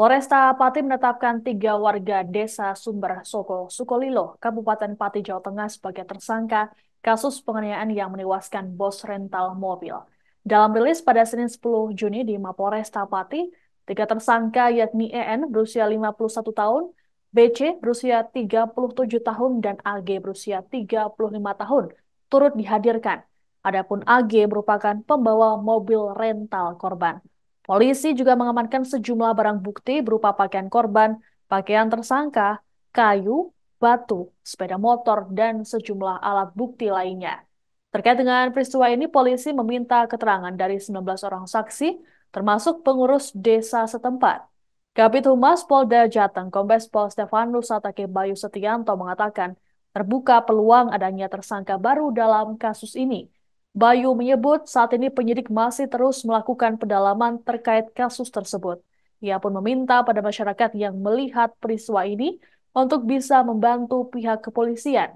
Polresta Pati menetapkan 3 warga desa Sumber Soko, Sukolilo, Kabupaten Pati, Jawa Tengah sebagai tersangka kasus penganiayaan yang menewaskan bos rental mobil. Dalam rilis pada Senin 10 Juni di Mapolresta Pati, 3 tersangka yakni EN berusia 51 tahun, BC berusia 37 tahun, dan AG berusia 35 tahun turut dihadirkan. Adapun AG merupakan pembawa mobil rental korban. Polisi juga mengamankan sejumlah barang bukti berupa pakaian korban, pakaian tersangka, kayu, batu, sepeda motor, dan sejumlah alat bukti lainnya. Terkait dengan peristiwa ini, polisi meminta keterangan dari 19 orang saksi, termasuk pengurus desa setempat. Kabid Humas Polda Jateng, Kombes Pol Stefanus Satake Bayu Setianto mengatakan, terbuka peluang adanya tersangka baru dalam kasus ini. Bayu menyebut saat ini penyidik masih terus melakukan pendalaman terkait kasus tersebut. Ia pun meminta pada masyarakat yang melihat peristiwa ini untuk bisa membantu pihak kepolisian.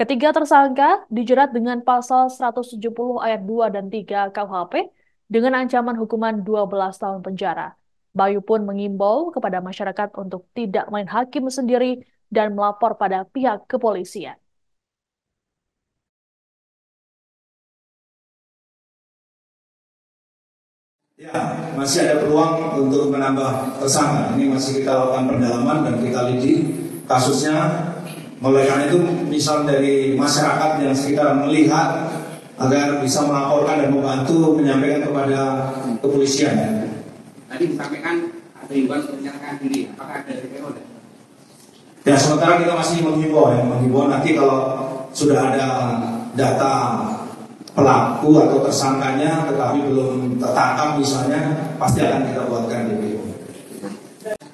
Ketiga tersangka dijerat dengan pasal 170 ayat 2 dan 3 KUHP dengan ancaman hukuman 12 tahun penjara. Bayu pun mengimbau kepada masyarakat untuk tidak main hakim sendiri dan melapor pada pihak kepolisian. Ya, masih ada peluang untuk menambah tersangka. Ini masih kita lakukan pendalaman dan kita lidik kasusnya. Oleh karena itu, misal dari masyarakat yang sekitar melihat agar bisa melaporkan dan membantu menyampaikan kepada kepolisian. Tadi disampaikan ada himbauan untuk menyerahkan diri. Apakah ada DPO? Ya, sementara kita masih menghimbau nanti kalau sudah ada data pelaku atau tersangkanya tetapi belum tertangkap misalnya, pasti akan kita buatkan DPO.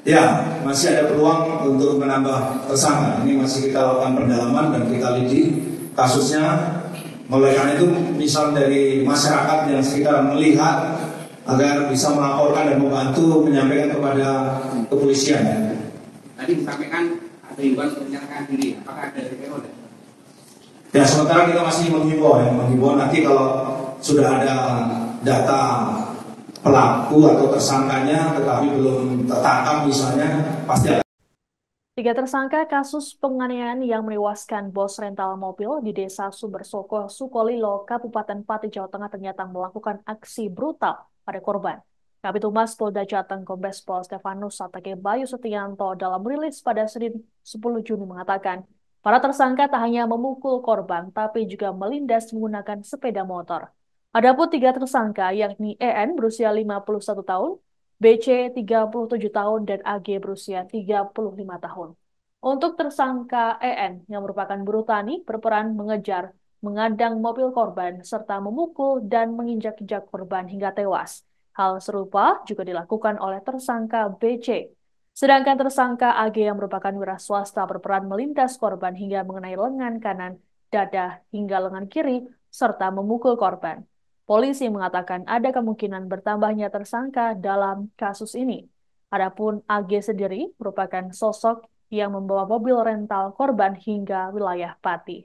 Ya, masih ada peluang untuk menambah tersangka. Ini masih kita lakukan pendalaman dan kita lidik kasusnya. Oleh karena itu, misal dari masyarakat yang sekitar melihat agar bisa melaporkan dan membantu menyampaikan kepada kepolisian. Tadi disampaikan ada himbauan untuk menyerahkan diri. Apakah ada DPO? Ya, sementara kita masih menghimbau nanti kalau sudah ada data pelaku atau tersangkanya tetapi belum tertangkap misalnya, pasti akan. 3 tersangka kasus penganiayaan yang menewaskan bos rental mobil di Desa Sumbersoko, Sukolilo, Kabupaten Pati, Jawa Tengah ternyata melakukan aksi brutal pada korban. Kabid Humas Polda Jateng, Kombes Pol Stefanus Satake Bayu Setianto dalam rilis pada Senin 10 Juni mengatakan, para tersangka tak hanya memukul korban, tapi juga melindas menggunakan sepeda motor. Adapun 3 tersangka yakni EN berusia 51 tahun, BC 37 tahun, dan AG berusia 35 tahun. Untuk tersangka EN yang merupakan buruh tani berperan mengejar, mengadang mobil korban, serta memukul dan menginjak-injak korban hingga tewas. Hal serupa juga dilakukan oleh tersangka BC. Sedangkan tersangka AG yang merupakan wira swasta berperan melindas korban hingga mengenai lengan kanan, dada, hingga lengan kiri, serta memukul korban. Polisi mengatakan ada kemungkinan bertambahnya tersangka dalam kasus ini. Adapun AG sendiri merupakan sosok yang membawa mobil rental korban hingga wilayah Pati.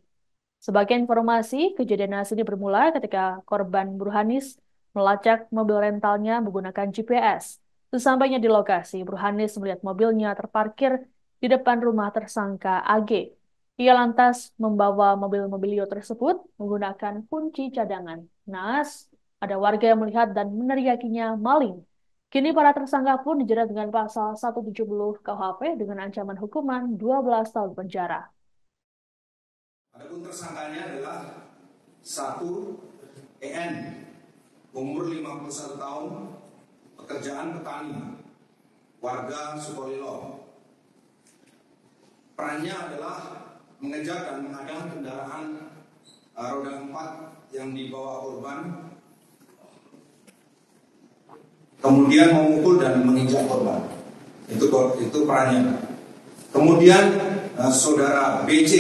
Sebagai informasi, kejadian ini bermula ketika korban Burhanis melacak mobil rentalnya menggunakan GPS. Sesampainya di lokasi, Burhanis melihat mobilnya terparkir di depan rumah tersangka AG. Ia lantas membawa mobil mobilio tersebut menggunakan kunci cadangan. Naas, ada warga yang melihat dan meneriakinya maling. Kini para tersangka pun dijerat dengan pasal 170 KUHP dengan ancaman hukuman 12 tahun penjara. Adapun tersangkanya adalah 1 EN, umur 51 tahun, pekerjaan petani, warga Sukolilo. Perannya adalah mengejar dan menghadang kendaraan roda 4 yang dibawa korban, kemudian memukul dan menginjak korban. Itu perannya. Kemudian saudara BC,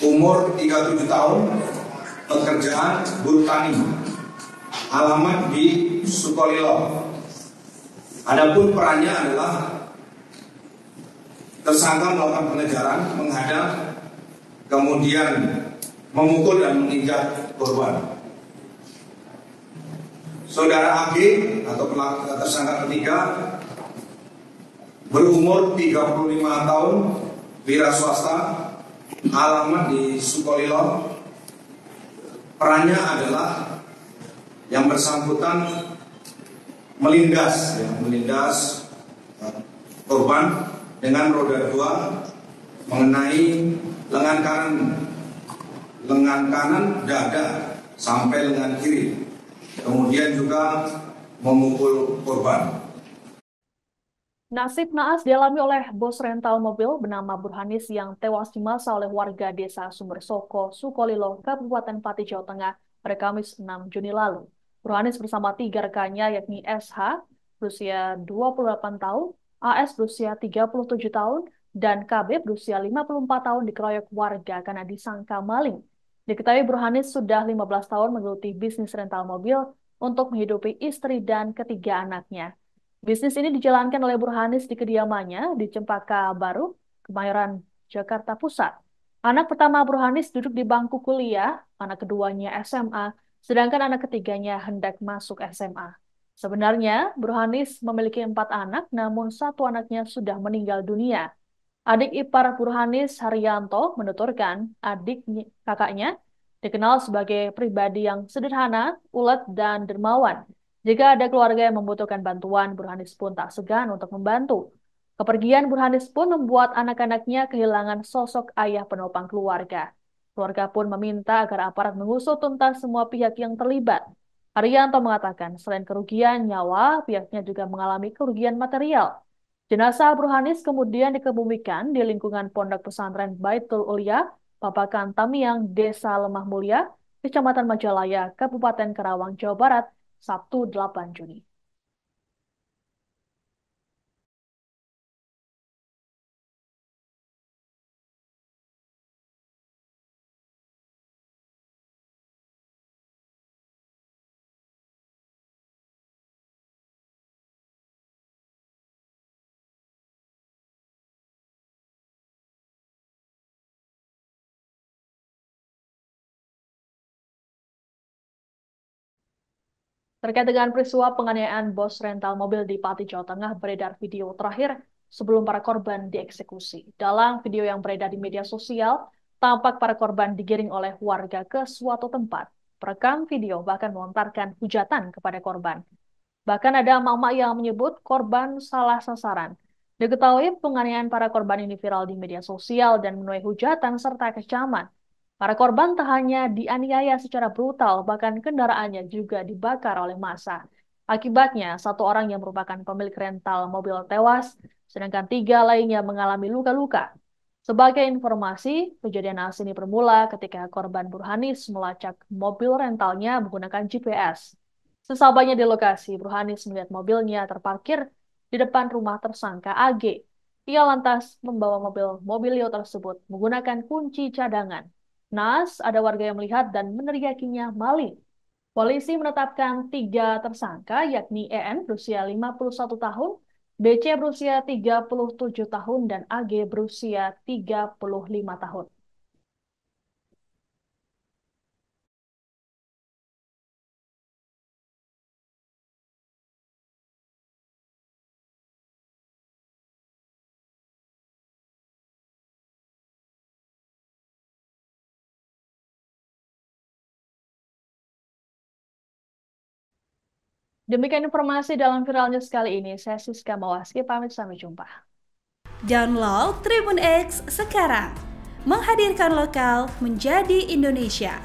umur 37 tahun, pekerjaan buruh tani, alamat di Sukolilo. Adapun perannya adalah tersangka melakukan pengejaran, menghadang, kemudian memukul dan menginjak korban. Saudara AG atau tersangka ketiga berumur 35 tahun, wira swasta, alamat di Sukolilo. Perannya adalah yang bersangkutan melindas korban dengan roda 2 mengenai lengan kanan dada sampai lengan kiri, kemudian juga memukul korban. Nasib naas dialami oleh bos rental mobil bernama Burhanis yang tewas dimasa oleh warga desa Sumbersoko, Sukolilo, Kabupaten Pati, Jawa Tengah pada Kamis 6 Juni lalu. Burhanis bersama 3 rekannya yakni SH berusia 28 tahun, AS berusia 37 tahun, dan KB berusia 54 tahun dikeroyok warga karena disangka maling. Diketahui Burhanis sudah 15 tahun menggeluti bisnis rental mobil untuk menghidupi istri dan ketiga anaknya. Bisnis ini dijalankan oleh Burhanis di kediamannya di Cempaka Baru, Kemayoran, Jakarta Pusat. Anak pertama Burhanis duduk di bangku kuliah, anak keduanya SMA, sedangkan anak ketiganya hendak masuk SMA. Sebenarnya, Burhanis memiliki 4 anak, namun 1 anaknya sudah meninggal dunia. Adik ipar Burhanis, Haryanto, menuturkan kakaknya dikenal sebagai pribadi yang sederhana, ulet, dan dermawan. Jika ada keluarga yang membutuhkan bantuan, Burhanis pun tak segan untuk membantu. Kepergian Burhanis pun membuat anak-anaknya kehilangan sosok ayah penopang keluarga. Keluarga pun meminta agar aparat mengusut tuntas semua pihak yang terlibat. Haryanto mengatakan selain kerugian nyawa, pihaknya juga mengalami kerugian material. Jenazah Burhanis kemudian dikebumikan di lingkungan Pondok Pesantren Baitul Ulia, Babakan Tamiang, Desa Lemah Mulia, Kecamatan Majalaya, Kabupaten Karawang, Jawa Barat, Sabtu 8 Juni. Terkait dengan peristiwa penganiayaan bos rental mobil di Pati, Jawa Tengah, beredar video terakhir sebelum para korban dieksekusi. Dalam video yang beredar di media sosial, tampak para korban digiring oleh warga ke suatu tempat. Perekam video bahkan melontarkan hujatan kepada korban. Bahkan ada emak-emak yang menyebut korban salah sasaran. Diketahui penganiayaan para korban ini viral di media sosial dan menuai hujatan serta kecaman. Para korban tak hanya dianiaya secara brutal, bahkan kendaraannya juga dibakar oleh massa. Akibatnya, 1 orang yang merupakan pemilik rental mobil tewas, sedangkan 3 lainnya mengalami luka-luka. Sebagai informasi, kejadian naas ini bermula ketika korban Burhanis melacak mobil rentalnya menggunakan GPS. Sesampainya di lokasi, Burhanis melihat mobilnya terparkir di depan rumah tersangka AG. Ia lantas membawa mobil Mobilio tersebut menggunakan kunci cadangan. Naas, ada warga yang melihat dan meneriakinya maling. Polisi menetapkan 3 tersangka, yakni EN berusia 51 tahun, BC berusia 37 tahun, dan AG berusia 35 tahun. Demikian informasi dalam Viral News kali ini. Saya Siska Mawaski, pamit sampai jumpa. Download Tribun X sekarang, menghadirkan lokal menjadi Indonesia.